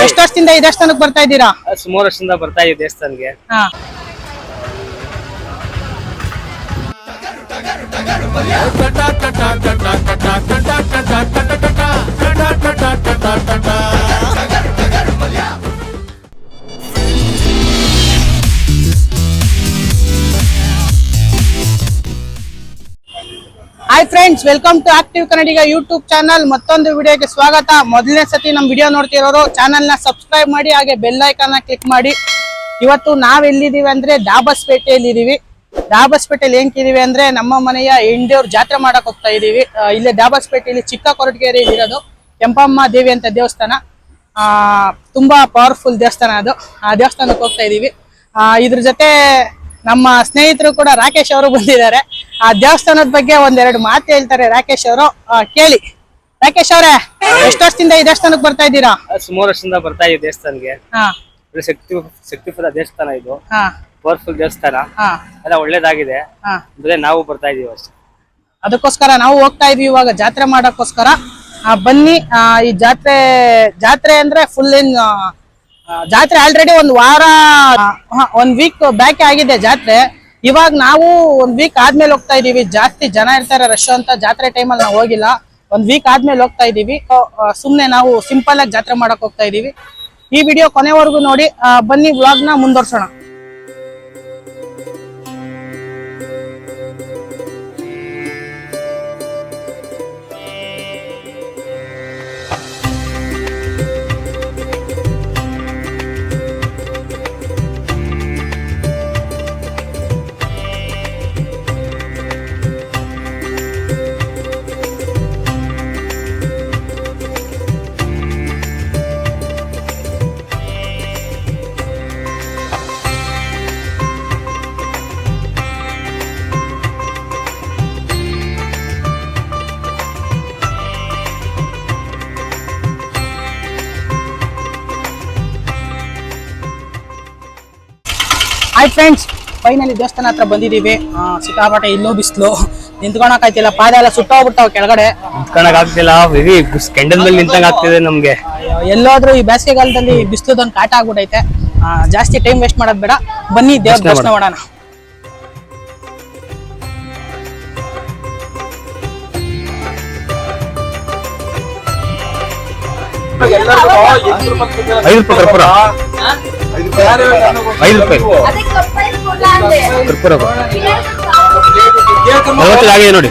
ಎಷ್ಟು ವರ್ಷದಿಂದ ಈ ದೇವಸ್ಥಾನಕ್ಕೆ ಬರ್ತಾ ಇದ್ದೀರಾ? ಸುಮಾರು ವರ್ಷದಿಂದ ಬರ್ತಾ ಇದ್ದೀವಿ ದೇವಸ್ಥಾನಕ್ಕೆ. Hi friends, welcome to active Kannadiga YouTube channel. ಮತ್ತೊಂದು ವಿಡಿಯೋಗೆ ಸ್ವಾಗತ. ಮೊದಲನೇ ಸತಿ ನಮ್ಮ ವಿಡಿಯೋ ನೋಡ್ತಿರೋರು ಚಾನಲ್ ನ ಸಬ್ಸ್ಕ್ರೈಬ್ ಮಾಡಿ, ಹಾಗೆ ಬೆಲ್ ಐಕಾನ್ ನ ಕ್ಲಿಕ್ ಮಾಡಿ. ಇವತ್ತು ನಾವ್ ಎಲ್ಲಿದೀವಿ ಅಂದ್ರೆ ದಾಬಸ್ಪೇಟೆಯಲ್ಲಿ ಇದೀವಿ. ದಾಬಸ್ಪೇಟೆಯಲ್ಲಿ ಏನ್ಕಿದೀವಿ ಅಂದ್ರೆ ನಮ್ಮ ಮನೆಯ ಹೆಂಡಿಯವ್ರ ಜಾತ್ರೆ ಮಾಡಕ್ ಹೋಗ್ತಾ ಇದೀವಿ. ಇಲ್ಲೇ ದಾಬಸ್ಪೇಟೆಯಲ್ಲಿ ಚಿಕ್ಕ ಕೊರಟಗೆರೆಯಲ್ಲಿ ಇರೋದು ಕೆಂಪಮ್ಮ ದೇವಿ ಅಂತ ದೇವಸ್ಥಾನ. ತುಂಬಾ ಪವರ್ಫುಲ್ ದೇವಸ್ಥಾನ ಅದು. ಆ ದೇವಸ್ಥಾನಕ್ಕೆ ಹೋಗ್ತಾ ಇದೀವಿ. ಇದ್ರ ಜೊತೆ ನಮ್ಮ ಸ್ನೇಹಿತರು ಕೂಡ ರಾಕೇಶ್ ಅವರು ಬಂದಿದ್ದಾರೆ. ಆ ದೇವಸ್ಥಾನದ ಬಗ್ಗೆ ಒಂದೆರಡು ಮಾತು ಹೇಳ್ತಾರೆ ರಾಕೇಶ್ ಅವರು. ಕೇಳಿ. ರಾಕೇಶ್ ಅವರೇ, ಎಷ್ಟು ವರ್ಷದಿಂದ ಈ ದೇವಸ್ಥಾನಕ್ಕೆ ಬರ್ತಾ ಇದ್ದೀರಾ? ಸುಮಾರು ವರ್ಷದಿಂದ ಬರ್ತಾ ಇದ್ದೀವಿ ದೇವಸ್ಥಾನಕ್ಕೆ. ಶಕ್ತಿಪದ ದೇವಸ್ಥಾನ ಇದು. ಪವರ್ಫುಲ್ ದೇವಸ್ಥಾನ. ಎಲ್ಲ ಒಳ್ಳೇದಾಗಿದೆ. ನಾವು ಬರ್ತಾ ಇದೀವಿ ಅಷ್ಟೇ. ಅದಕ್ಕೋಸ್ಕರ ನಾವು ಹೋಗ್ತಾ ಇದೀವಿ ಇವಾಗ ಜಾತ್ರೆ ಮಾಡಕ್ಕೋಸ್ಕರ. ಬನ್ನಿ. ಈ ಜಾತ್ರೆ ಅಂದ್ರೆ ಫುಲ್ ಜಾತ್ರೆ ಆಲ್ರೆಡಿ ಒಂದ್ ವಾರ, ಒಂದ್ ವೀಕ್ ಬ್ಯಾಕ್ ಆಗಿದೆ ಜಾತ್ರೆ. ಇವಾಗ ನಾವು ಒಂದ್ ವೀಕ್ ಆದ್ಮೇಲೆ ಹೋಗ್ತಾ ಇದೀವಿ. ಜಾಸ್ತಿ ಜನ ಇರ್ತಾರೆ, ರಶ್ ಅಂತ. ಜಾತ್ರೆ ಟೈಮಲ್ಲಿ ನಾವು ಹೋಗಿಲ್ಲ. ಒಂದ್ ವೀಕ್ ಆದ್ಮೇಲೆ ಹೋಗ್ತಾ ಇದೀವಿ. ಸುಮ್ನೆ ನಾವು ಸಿಂಪಲ್ ಆಗಿ ಜಾತ್ರೆ ಮಾಡಕ್ ಹೋಗ್ತಾ ಇದೀವಿ. ಈ ವಿಡಿಯೋ ಕೊನೆವರೆಗೂ ನೋಡಿ. ಬನ್ನಿ ವ್ಲಾಗ್ ನ ಮುಂದುವರ್ಸೋಣ. ಹಾಯ್ ಫ್ರೆಂಡ್ಸ್, ಫೈನಲಿ ದೇವಸ್ಥಾನ ಹತ್ರ ಬಂದಿದೀವಿ. ಸಿಕ್ಕಾಪಟ್ಟೆ ಇಲ್ಲೂ ಬಿಸ್ಲು, ನಿಂತ್ಕೊಳಕ್ ಆಯ್ತಿಲ್ಲ. ಪಾದ ಎಲ್ಲ ಸುಟ್ಟೋಗ್ಬಿಡ್ತಾವ ಕೆಳಗಡೆ. ನಿಂತ್ಕೊಳಕ್ ಆಗ್ತಿಲ್ಲ. ಕೆಂಡದ ಮೇಲೆ ನಿಂತಂಗ ಆಗ್ತಿದೆ ನಮ್ಗೆ. ಎಲ್ಲಾದ್ರೂ ಈ ಬೇಸಿಗೆಗಾಲದಲ್ಲಿ ಬಿಸ್ಲುದೊಂದು ಕಾಟ ಆಗ್ಬಿಟ್ಟೈತೆ. ಜಾಸ್ತಿ ಟೈಮ್ ವೇಸ್ಟ್ ಮಾಡೋದ್ ಬೇಡ. ಬನ್ನಿ ದೇವ್ರ ದರ್ಶನ ಮಾಡೋಣ. ಆಗಿದೆ ನೋಡಿ.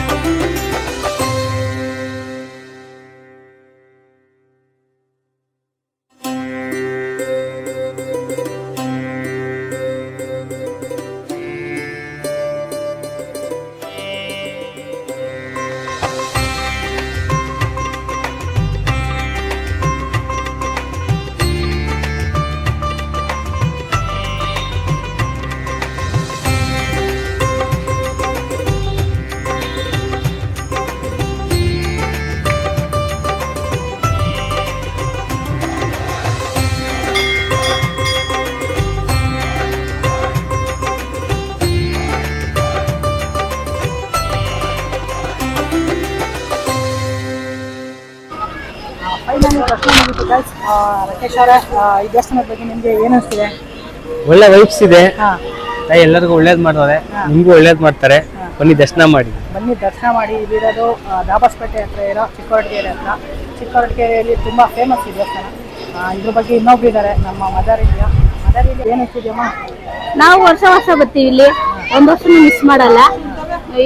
ರಾಕೇಶ್ ಅವರ, ಈ ದೇವಸ್ಥಾನದ ಬಗ್ಗೆ ನಿಮ್ಗೆ ಏನ್ ಅನ್ಸ್ತಿದೆ? ಒಳ್ಳೆ ವೈಬ್ಸ್ ಇದೆ. ಎಲ್ಲರಿಗೂ ಒಳ್ಳೇದ್ ಮಾಡ್ತಾರೆ, ನಿಮ್ಗೂ ಒಳ್ಳೇದ್ ಮಾಡ್ತಾರೆ. ಬನ್ನಿ ದರ್ಶನ ಮಾಡಿ. ಇಲ್ಲಿರೋದು ದಾಬಸ್ಪೇಟೆ ಹತ್ರ ಇರೋ ಚಿಕ್ಕೋರಟಗೆರೆ ಹತ್ರ. ಚಿಕ್ಕೋರಟಗೆರೆಯಲ್ಲಿ ತುಂಬಾ ಫೇಮಸ್ ಈ ದೇವಸ್ಥಾನ. ಇದ್ರ ಬಗ್ಗೆ ಇನ್ನೊಬ್ರು ಇದ್ದಾರೆ, ನಮ್ಮ ಮದರ್ ಇಂಡಿಯಾ. ಏನ್ ಅನ್ಸ್ತಿದ್ಯಮ್ಮ? ನಾವು ವರ್ಷ ಬರ್ತೀವಿ ಇಲ್ಲಿ. ಒಂದ್ ವರ್ಷ ಮಿಸ್ ಮಾಡಲ್ಲ.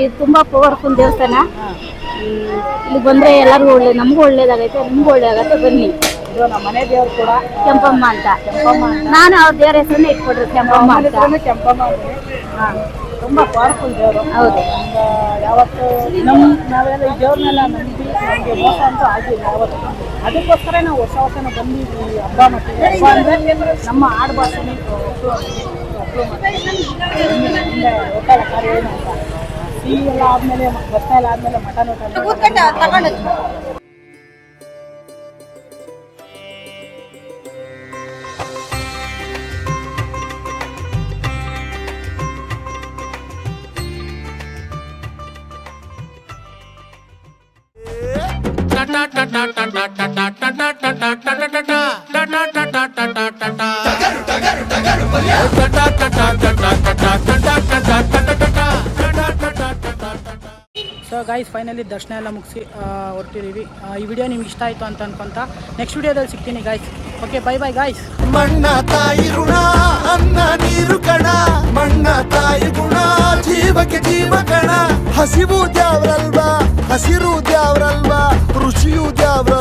ಇದು ತುಂಬಾ ಪವರ್ಫುಲ್ ದೇವಸ್ಥಾನ. ಇಲ್ಲಿ ಬಂದ್ರೆ ಎಲ್ಲರಿಗೂ ನಮಗೂ ಒಳ್ಳೇದಾಗೈತೆ, ನಿಮ್ಗೂ ಒಳ್ಳೇದಾಗತ್ತೆ. ಬನ್ನಿ. ಇದು ನಮ್ಮ ಮನೆ ದೇವ್ರು ಕೂಡ ಕೆಂಪಮ್ಮ ಅಂತ. ನಾನು ಅವ್ರ ದೇವರ ಹೆಸರನ್ನ ಇಟ್ಕೊಡ್ರಿ, ಕೆಂಪಮ್ಮ ಅಂತ. ಕೆಂಪಮ್ಮ ತುಂಬಾ ಪವರ್ಫುಲ್ ದೇವರು. ಹೌದು. ಯಾವತ್ತು ನಾವೆಲ್ಲ ಈ ದೇವ್ರನ್ನೆಲ್ಲ ನಂಬಿ ನಮಗೆ ಮೋಸ ಅಂತೂ ಆಗಿಲ್ಲ ಯಾವತ್ತು. ಅದಕ್ಕೋಸ್ಕರ ನಾವು ಹೊಸ ಬಂದು ಈ ಹಬ್ಬ ಮಾಡ್ತೀವಿ. ಹಬ್ಬ ಅಂದ್ರೆ ನಮ್ಮ ಆಡು ಭಾಷೆನೇ ಒಟ್ಟಾರೆ ಕಾರ್ಯ ಏನು ಅಂತ. ಸಿಹಿ ಎಲ್ಲ ಆದ್ಮೇಲೆ, ದರ್ಶನ ಎಲ್ಲ ಆದ್ಮೇಲೆ ಮಟನ್ ಊಟ. ta ta ta ta ta ta ta ta ta ta ta ta ta ta ta ta ta ta so guys finally ದರ್ಶನ ಎಲ್ಲ ಮುಗಿಸಿ ಹೊರಟಿದ್ದೀವಿ. ಈ ವಿಡಿಯೋ ನಿಮ್ಗೆ ಇಷ್ಟ ಆಯಿತು ಅಂತ ಅನ್ಕೊಂತ ನೆಕ್ಸ್ಟ್ ವಿಡಿಯೋದಲ್ಲಿ ಸಿಗ್ತೀನಿ guys. Okay bye bye guys. ಮಣ್ಣ ತಾಯಿ ಋಣ ಅನ್ನ ನೀರು ಕಣ, ಮಣ್ಣ ತಾಯಿ ಗುಣ ಜೀವಕ್ಕೆ ಜೀವ ಕಣ. ಹಸಿವು ದ್ಯಾವ್ರಲ್ವಾ, ಹಸಿರು ದ್ಯಾವ್ರಲ್ವಾ, ಋಷಿಯು ದ್ಯಾವ್ರ